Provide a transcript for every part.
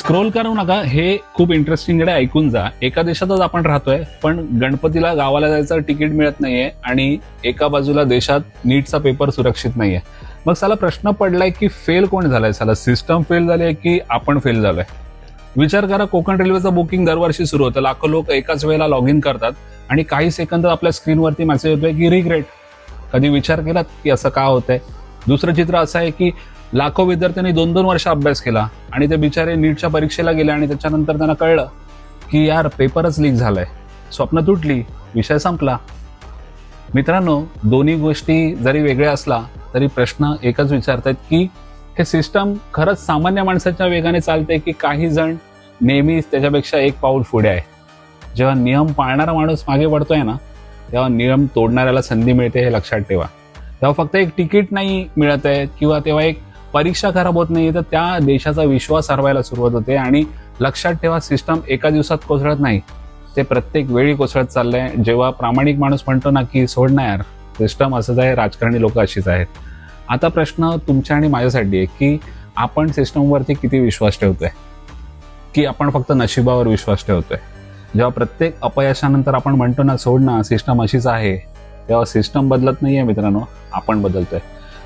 Scroll करू नका, हे खूप इंटरेस्टिंग आहे, ऐकून जा. एका देशातच आपण राहतोय, पण गणपतीला गावाला जायचं तिकीट मिळत नाहीये आणि एका बाजूला देशात नीटचा पेपर सुरक्षित नाहीये. मग साला प्रश्न पडलाय की फेल कोण झालाय? साला सिस्टम फेल झाली आहे की आपण फेल झालोय? विचार करा, कोकण रेल्वेचं बुकिंग दरवर्षी सुरू होतं. लाखो लोक एकाच वेळेला लॉग इन करतात आणि काही सेकंदात आपल्या स्क्रीनवरती मेसेज येतोय की रिग्रेट. कधी विचार केलात की असं का होतंय? दुसरं चित्र असं आहे की लाखो विद्यार्थ्यांनी 2-2 वर्ष अभ्यास केला आणि ते बिचारे नीटच्या परीक्षेला गेले आणि त्याच्यानंतर त्यांना कळलं की यार पेपरच लीक झालाय, स्वप्न तुटली, विषय संपला. मित्रांनो, दोन्ही गोष्टी जरी वेगळ्या असला तरी प्रश्न एकच विचारतायत की हे सिस्टम खरंच सामान्य माणसाच्या वेगाने चालते की काही जण नेहमीच त्याच्यापेक्षा एक पाऊल पुढे आहे. जेव्हा नियम पाळणारा माणूस मागे पडतोय ना, तेव्हा नियम तोडणाऱ्याला संधी मिळते, हे लक्षात ठेवा. तेव्हा फक्त एक तिकीट नाही मिळत आहे किंवा तेव्हा एक परीक्षा खराब होत नाहीये, तर त्या देशाचा विश्वास हरवायला सुरुवात होते. आणि लक्षात ठेवा, सिस्टम एका दिवसात कोसळत नाही, ते प्रत्येक वेळी कोसळत चाललंय. जेव्हा प्रामाणिक माणूस म्हणतो ना की सोड ना यार, सिस्टम असंच आहे, राजकारणी लोक अशीच आहेत. आता प्रश्न तुमच्या आणि माझ्यासाठी आहे की आपण सिस्टमवरती किती विश्वास ठेवतोय, की आपण फक्त नशिबावर विश्वास ठेवतोय. जेव्हा प्रत्येक अपयशानंतर आपण म्हणतो ना सोड ना, सिस्टम अशीच आहे, तेव्हा सिस्टम बदलत नाहीये मित्रांनो, आपण बदलतोय.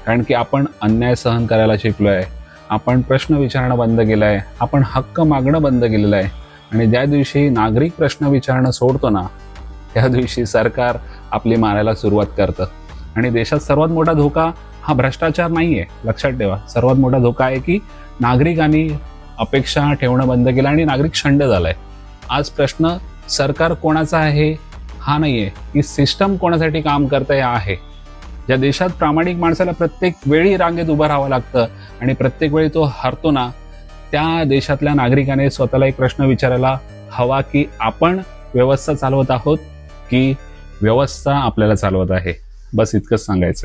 कारण की आपण अन्याय सहन करायला शिकलोय, आपण प्रश्न विचारणं बंद केलंय, आपण हक्क मागणं बंद केलेलं आहे. आणि ज्या दिवशी नागरिक प्रश्न विचारणं सोडतो ना, त्या दिवशी सरकार आपली मारायला सुरुवात करतं. आणि देशात सर्वात मोठा धोका हा भ्रष्टाचार नाहीये, लक्षात ठेवा. सर्वात मोठा धोका आहे की नागरिकांनी अपेक्षा ठेवणं बंद केलं आणि नागरिक शंड झालाय. आज प्रश्न सरकार कोणाचा आहे हा नाहीये, की सिस्टम कोणासाठी काम करतंय हा आहे. ज्या देशात प्रामाणिक माणसाला प्रत्येक वेळी रांगेत उभं राहावं लागतं आणि प्रत्येक वेळी तो हरतो ना, त्या देशातल्या नागरिकाने स्वतःला एक प्रश्न विचारायला हवा की आपण व्यवस्था चालवत आहोत की व्यवस्था आपल्याला चालवत आहे. बस इतकंच सांगायचं.